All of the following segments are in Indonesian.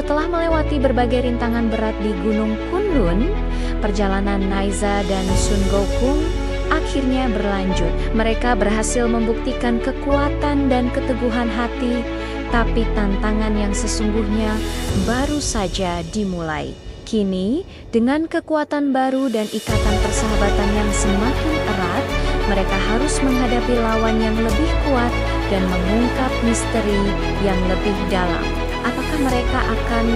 Setelah melewati berbagai rintangan berat di Gunung Kunlun, perjalanan Naiza dan Sun Gokong akhirnya berlanjut. Mereka berhasil membuktikan kekuatan dan keteguhan hati, tapi tantangan yang sesungguhnya baru saja dimulai. Kini, dengan kekuatan baru dan ikatan persahabatan yang semakin erat, mereka harus menghadapi lawan yang lebih kuat dan mengungkap misteri yang lebih dalam. Apakah mereka akan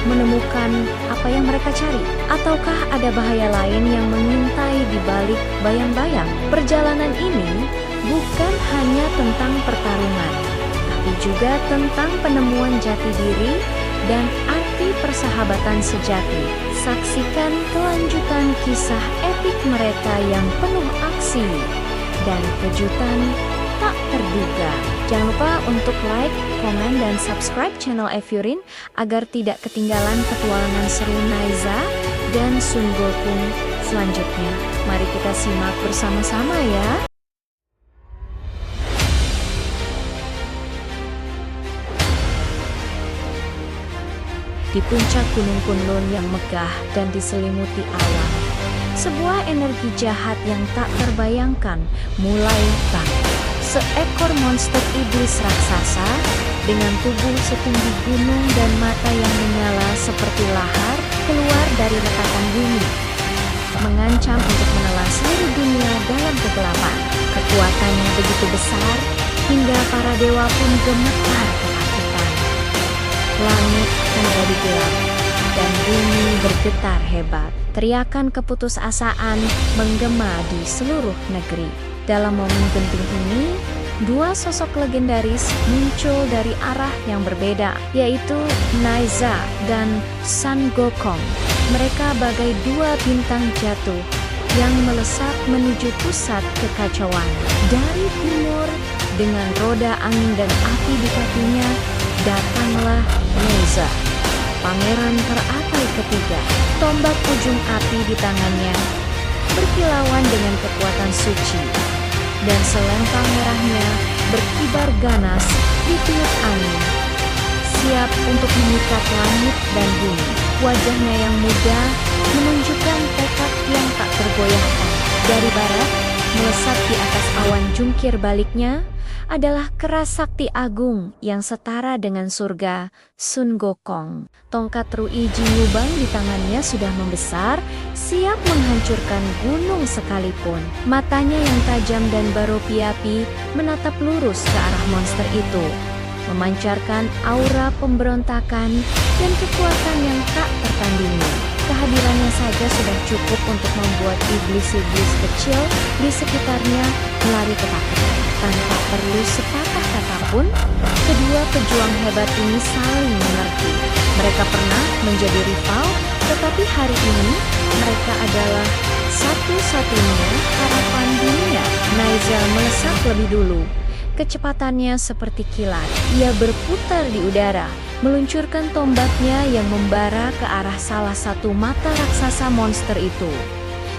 menemukan apa yang mereka cari? Ataukah ada bahaya lain yang mengintai di balik bayang-bayang? Perjalanan ini bukan hanya tentang pertarungan, tapi juga tentang penemuan jati diri dan arti persahabatan sejati. Saksikan kelanjutan kisah epik mereka yang penuh aksi dan kejutan tak terduga. Jangan lupa untuk like, komen, dan subscribe channel Evyurin agar tidak ketinggalan petualangan seru Naiza dan Sun Gokong selanjutnya. Mari kita simak bersama-sama ya. Di puncak Gunung Kunlun yang megah dan diselimuti awan, sebuah energi jahat yang tak terbayangkan mulai bangkit. Seekor monster iblis raksasa dengan tubuh setinggi gunung dan mata yang menyala seperti lahar keluar dari retakan bumi, mengancam untuk menelan seluruh dunia dalam kegelapan. Kekuatannya begitu besar hingga para dewa pun gemetar ketakutan. Langit menjadi gelap dan bumi bergetar hebat. Teriakan keputusasaan menggema di seluruh negeri. Dalam momen genting ini, dua sosok legendaris muncul dari arah yang berbeda, yaitu Naiza dan Sun Gokong. Mereka bagai dua bintang jatuh yang melesat menuju pusat kekacauan. Dari timur, dengan roda angin dan api di kakinya, datanglah Naiza, pangeran teratai ketiga. Tombak ujung api di tangannya berkilauan dengan kekuatan suci, dan selempang merahnya berkibar ganas di tiup angin, siap untuk mengikat langit dan bumi. Wajahnya yang muda menunjukkan tekad yang tak tergoyahkan. Dari barat, melesat di atas awan jungkir baliknya, adalah keras sakti agung yang setara dengan surga, Sun Gokong. Tongkat Rui Jingyubang di tangannya sudah membesar, siap menghancurkan gunung sekalipun. Matanya yang tajam dan baropi-api menatap lurus ke arah monster itu, memancarkan aura pemberontakan dan kekuatan yang tak tertandingi. Kehadirannya saja sudah cukup untuk membuat iblis-iblis kecil di sekitarnya lari ketakutan. Tanpa perlu sepatah kata pun, kedua pejuang hebat ini saling mengerti. Mereka pernah menjadi rival, tetapi hari ini mereka adalah satu-satunya harapan dunia. Naiza melesat lebih dulu. Kecepatannya seperti kilat. Ia berputar di udara, meluncurkan tombaknya yang membara ke arah salah satu mata raksasa monster itu.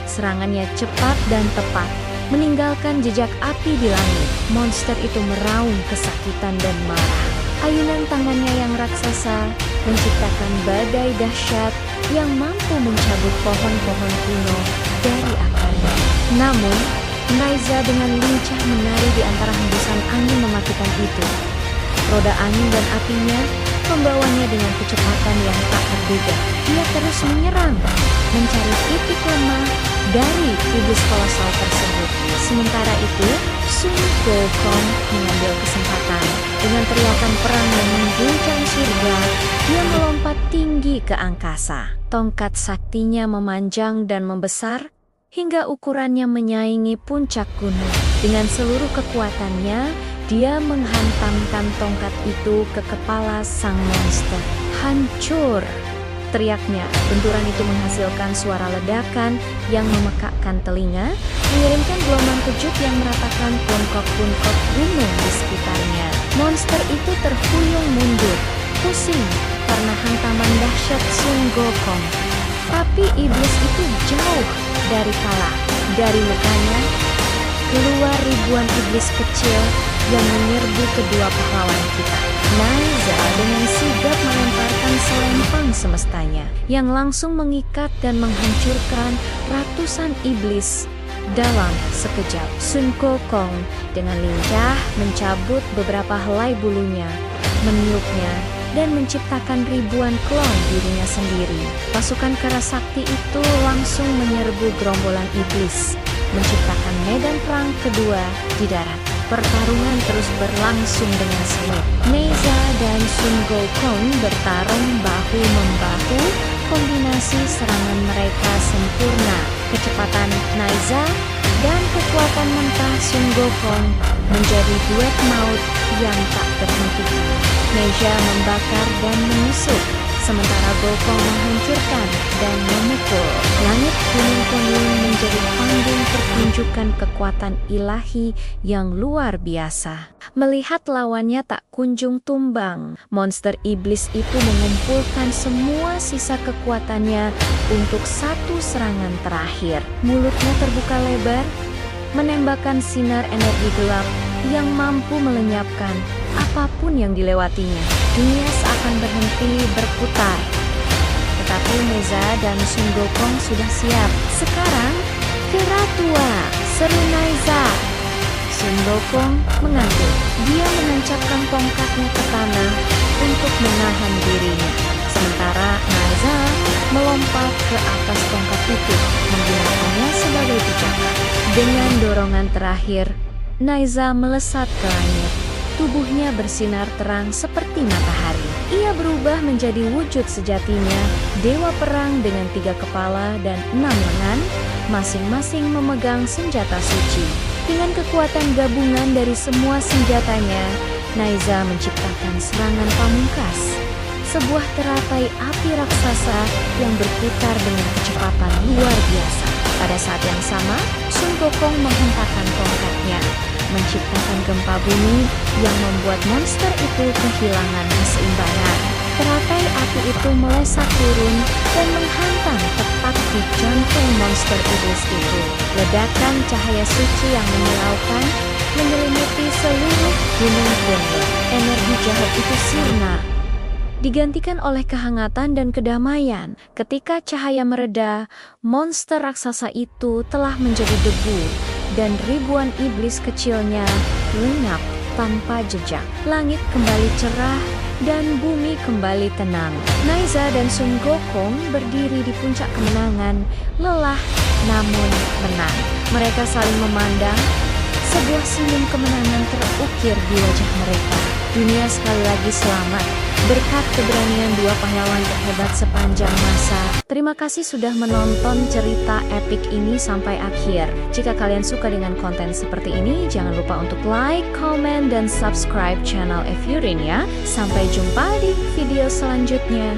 Serangannya cepat dan tepat, meninggalkan jejak api di langit. Monster itu meraung kesakitan dan marah. Ayunan tangannya yang raksasa menciptakan badai dahsyat yang mampu mencabut pohon-pohon kuno dari akarnya. Namun, Naiza dengan lincah menari di antara hembusan angin mematikan itu. Roda angin dan apinya membawanya dengan kecepatan yang tak terduga. Dia terus menyerang, mencari titik lemah dari iblis kolosal tersebut. Sementara itu, Sun Gokong mengambil kesempatan. Dengan teriakan perang yang mengguncang surga, dia melompat tinggi ke angkasa. Tongkat saktinya memanjang dan membesar hingga ukurannya menyaingi puncak gunung. Dengan seluruh kekuatannya, dia menghantamkan tongkat itu ke kepala sang monster. Hancur! Teriaknya. Benturan itu menghasilkan suara ledakan yang memekakkan telinga, mengirimkan gelombang kejut yang meratakan puncak-puncak gunung di sekitarnya. Monster itu terhuyung mundur, pusing karena hantaman dahsyat Sun Gokong. Tapi iblis itu jauh dari kalah. Dari lukanya keluar ribuan iblis kecil yang menyerbu kedua pahlawan kita. Naiza dengan sigap melemparkan selendang semestanya, yang langsung mengikat dan menghancurkan ratusan iblis dalam sekejap. Sun Gokong dengan lincah mencabut beberapa helai bulunya, meniupnya, dan menciptakan ribuan klon dirinya sendiri. Pasukan kera sakti itu langsung menyerbu gerombolan iblis, menciptakan medan perang kedua di darat. Pertarungan terus berlangsung dengan sengit. Neiza dan Sun Gokong bertarung bahu-membahu, kombinasi serangan mereka sempurna. Kecepatan Neiza dan kekuatan mentah Sun Gokong menjadi duet maut yang tak terhentikan. Neiza membakar dan menusuk, sementara Gokong menghancurkan dan memukul. Langit Gunung Kunlun menjadi panggung pertunjukan kekuatan ilahi yang luar biasa. Melihat lawannya tak kunjung tumbang, monster iblis itu mengumpulkan semua sisa kekuatannya untuk satu serangan terakhir. Mulutnya terbuka lebar, menembakkan sinar energi gelap yang mampu melenyapkan apapun yang dilewatinya. Dunia seakan berhenti berputar. Tetapi Neiza dan Sun Gokong sudah siap. Sekarang, kera tua, seru Neiza. Sun Gokong mengantuk. Dia menancapkan tongkatnya ke tanah untuk menahan dirinya. Sementara Neiza melompat ke atas tongkat itu, menggunakannya sebagai pijakan. Dengan dorongan terakhir, Neiza melesat ke langit. Tubuhnya bersinar terang seperti matahari. Ia berubah menjadi wujud sejatinya, dewa perang dengan 3 kepala dan 6 lengan, masing-masing memegang senjata suci. Dengan kekuatan gabungan dari semua senjatanya, Neiza menciptakan serangan pamungkas. Sebuah teratai api raksasa yang berputar dengan kecepatan luar biasa. Pada saat yang sama, Sun Gokong menghentakkan tongkatnya, menciptakan gempa bumi yang membuat monster itu kehilangan keseimbangan. Teratai api itu melesat turun dan menghantam tepat di jantung monster iblis itu. Ledakan cahaya suci yang menyilaukan menyelimuti seluruh gunung Kunlun. Energi jahat itu sirna, digantikan oleh kehangatan dan kedamaian. Ketika cahaya mereda, monster raksasa itu telah menjadi debu, dan ribuan iblis kecilnya lenyap tanpa jejak. Langit kembali cerah dan bumi kembali tenang. Neiza dan Sun Gokong berdiri di puncak kemenangan, lelah namun menang. Mereka saling memandang, sebuah senyum kemenangan terukir di wajah mereka. Dunia sekali lagi selamat berkat keberanian 2 pahlawan terhebat sepanjang masa. Terima kasih sudah menonton cerita epik ini sampai akhir. Jika kalian suka dengan konten seperti ini, jangan lupa untuk like, comment, dan subscribe channel Evyurin ya. Sampai jumpa di video selanjutnya.